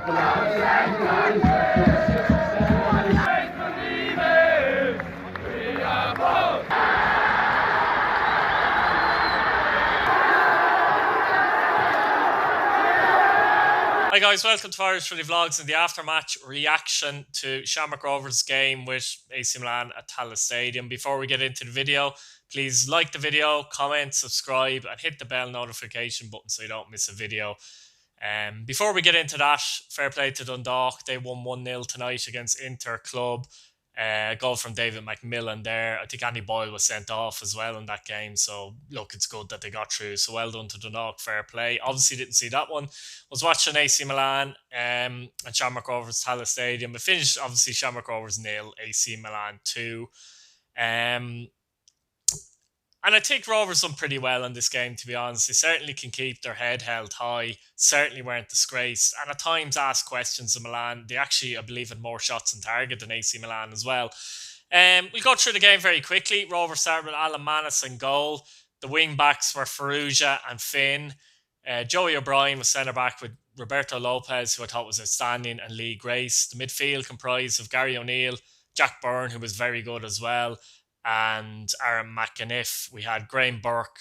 Hi guys, welcome to Irish Footy Vlogs and the after-match reaction to Shamrock Rovers game with AC Milan at Tallaght Stadium. Before we get into the video, please like the video, comment, subscribe and hit the bell notification button so you don't miss a video. Before we get into that, fair play to Dundalk. They won 1-0 tonight against Inter Club. Goal from David McMillan there. I think Andy Boyle was sent off as well in that game. So, look, it's good that they got through. So, well done to Dundalk. Fair play. Obviously, didn't see that one. Was watching AC Milan and Shamrock Rovers Tallaght Stadium. It finished, obviously, Shamrock Rovers 0, AC Milan 2. And I think Rovers done pretty well in this game, to be honest. They certainly can keep their head held high. Certainly weren't disgraced. And at times asked questions of Milan. They actually, I believe, had more shots on target than AC Milan as well. We'll go through the game very quickly. Rovers started with Alan Manis in goal. The wing-backs were Farrugia and Finn. Joey O'Brien was centre-back with Roberto Lopez, who I thought was outstanding, and Lee Grace. The midfield comprised of Gary O'Neill, Jack Byrne, who was very good as well, and Aaron McAniff. We had Graham Burke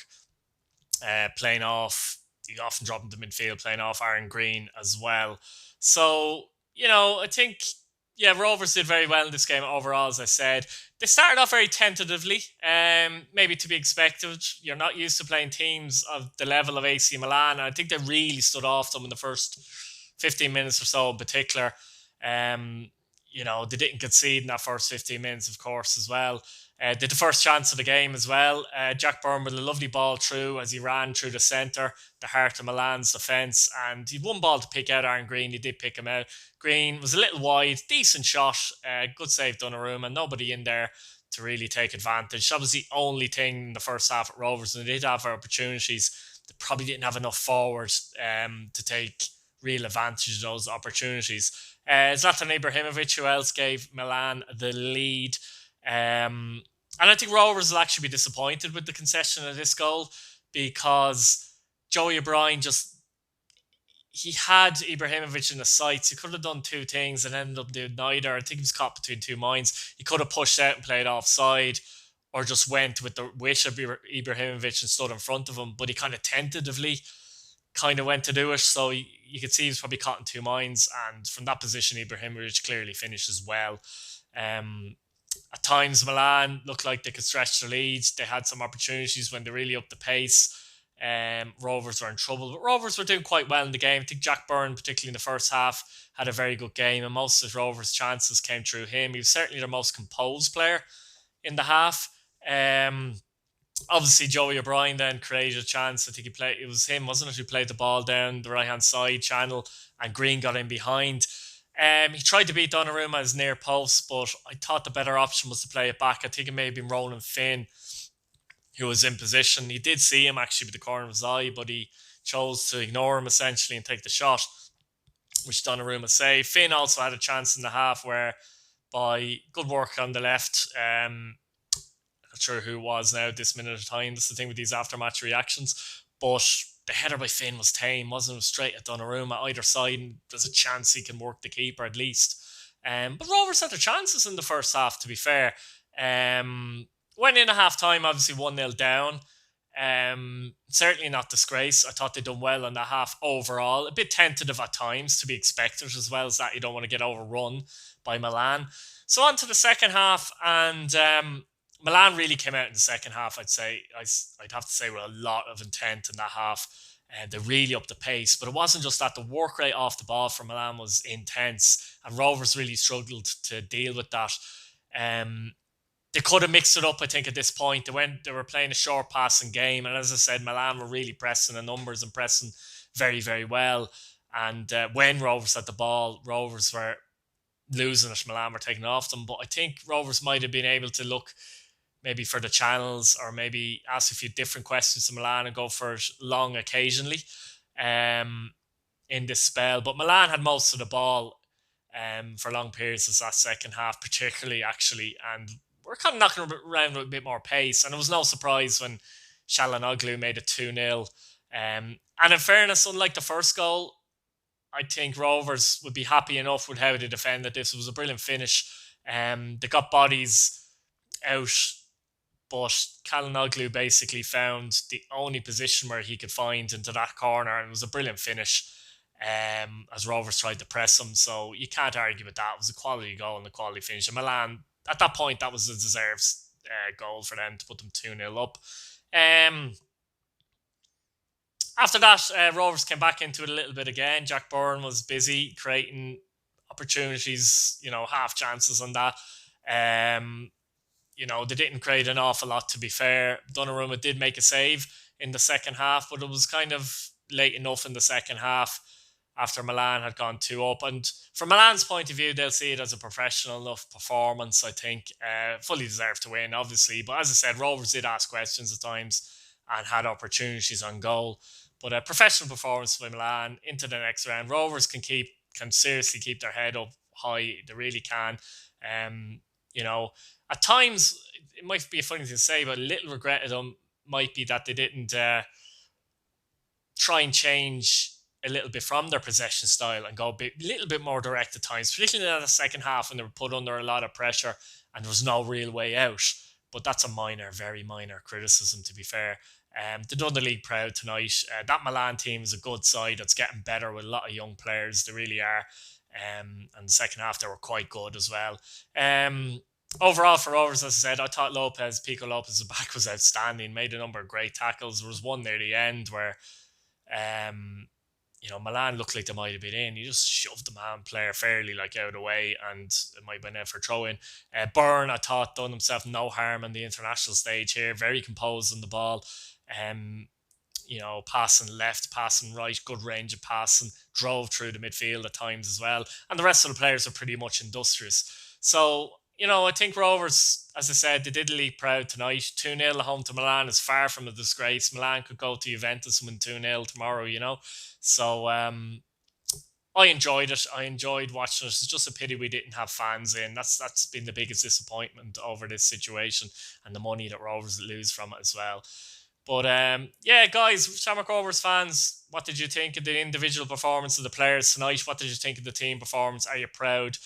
playing off. He often dropped into midfield, playing off Aaron Green as well. So, I think, Rovers did very well in this game overall, as I said. They started off very tentatively, maybe to be expected. You're not used to playing teams of the level of AC Milan. I think they really stood off them in the first 15 minutes or so in particular. They didn't concede in that first 15 minutes, of course, as well. Did the first chance of the game as well. Jack Byrne with a lovely ball through as he ran through the centre, the heart of Milan's defence, and he had one ball to pick out Aaron Green. He did pick him out. Green was a little wide, decent shot, good save Donnarumma, and nobody in there to really take advantage. That was the only thing in the first half at Rovers, and they did have opportunities. They probably didn't have enough forward to take real advantage of those opportunities. Zlatan Ibrahimovic, who else gave Milan the lead. And I think Rovers will actually be disappointed with the concession of this goal, because Joey O'Brien he had Ibrahimovic in the sights. He could have done two things and ended up doing neither. I think he was caught between two minds. He could have pushed out and played offside, or just went with the wish of Ibrahimovic and stood in front of him, but he kind of tentatively went to do it. So you could see he was probably caught in two minds, and from that position Ibrahimovic clearly finishes well. At times, Milan looked like they could stretch their lead. They had some opportunities when they really upped the pace. Rovers were in trouble, but Rovers were doing quite well in the game. I think Jack Byrne, particularly in the first half, had a very good game, and most of Rovers' chances came through him. He was certainly their most composed player in the half. Obviously, Joey O'Brien then created a chance. I think it was him, wasn't it, who played the ball down the right-hand side channel, and Green got in behind. He tried to beat Donnarumma at his near post, but I thought the better option was to play it back. I think it may have been Roland Finn who was in position. He did see him actually with the corner of his eye, but he chose to ignore him essentially and take the shot, which Donnarumma saved. Finn also had a chance in the half where, by good work on the left, I'm not sure who it was now at this minute of time. That's the thing with these after-match reactions. But the header by Finn was tame, wasn't it? Straight at Donnarumma either side, and there's a chance he can work the keeper at least. But Rovers had their chances in the first half, to be fair. Went in at half-time, obviously 1-0 down. Certainly not disgrace. I thought they'd done well in that half overall. A bit tentative at times, to be expected, as well as that you don't want to get overrun by Milan. So on to the second half, and Milan really came out in the second half, I'd say. I'd have to say with a lot of intent in that half. They really upped the pace, but it wasn't just that. The work rate off the ball for Milan was intense, and Rovers really struggled to deal with that. They could have mixed it up, I think, at this point. They were playing a short passing game, and as I said, Milan were really pressing the numbers and pressing very, very well. And when Rovers had the ball, Rovers were losing it. Milan were taking off them, but I think Rovers might have been able to look maybe for the channels, or maybe ask a few different questions to Milan and go for it long occasionally in this spell. But Milan had most of the ball for long periods of that second half, particularly, actually, and we're kind of knocking around with a bit more pace. And it was no surprise when Çalhanoğlu made it 2-0. And in fairness, unlike the first goal, I think Rovers would be happy enough with how they defended this. It was a brilliant finish. They got bodies out, but Kalinoglu basically found the only position where he could find into that corner, and it was a brilliant finish. As Rovers tried to press him, so you can't argue with that. It was a quality goal and a quality finish. And Milan, at that point, that was a deserved goal for them to put them 2-0 up. After that, Rovers came back into it a little bit again. Jack Byrne was busy creating opportunities, half chances on that. They didn't create an awful lot, to be fair. Donnarumma did make a save in the second half, but it was kind of late enough in the second half after Milan had gone 2 up. And from Milan's point of view, they'll see it as a professional enough performance, I think. Fully deserved to win, obviously. But as I said, Rovers did ask questions at times and had opportunities on goal. But a professional performance by Milan into the next round. Rovers can seriously keep their head up high. They really can. At times, it might be a funny thing to say, but a little regret of them might be that they didn't try and change a little bit from their possession style and go a little bit more direct at times, particularly in the second half when they were put under a lot of pressure and there was no real way out. But that's a very minor criticism, to be fair. They done the league proud tonight. That Milan team is a good side that's getting better with a lot of young players. They really are. And the second half, they were quite good as well. Overall, for Rovers, as I said, I thought Pico Lopez's back was outstanding. Made a number of great tackles. There was one near the end where, Milan looked like they might have been in. He just shoved the man player fairly out of the way, and it might have been out for throw-in. Byrne, I thought, done himself no harm on the international stage here. Very composed on the ball. Passing left, passing right, good range of passing, drove through the midfield at times as well. And the rest of the players are pretty much industrious. So, I think Rovers, as I said, they did the league proud tonight. 2-0 at home to Milan is far from a disgrace. Milan could go to Juventus and win 2-0 tomorrow, So, I enjoyed it. I enjoyed watching it. It's just a pity we didn't have fans in. That's been the biggest disappointment over this situation and the money that Rovers lose from it as well. But guys, Shamrock Rovers fans, what did you think of the individual performance of the players tonight? What did you think of the team performance? Are you proud?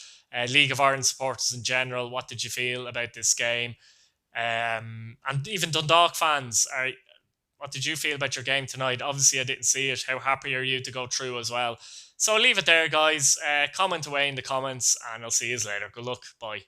League of Ireland supporters in general, what did you feel about this game? And even Dundalk fans, what did you feel about your game tonight? Obviously, I didn't see it. How happy are you to go through as well? So I'll leave it there, guys. Comment away in the comments, and I'll see you later. Good luck. Bye.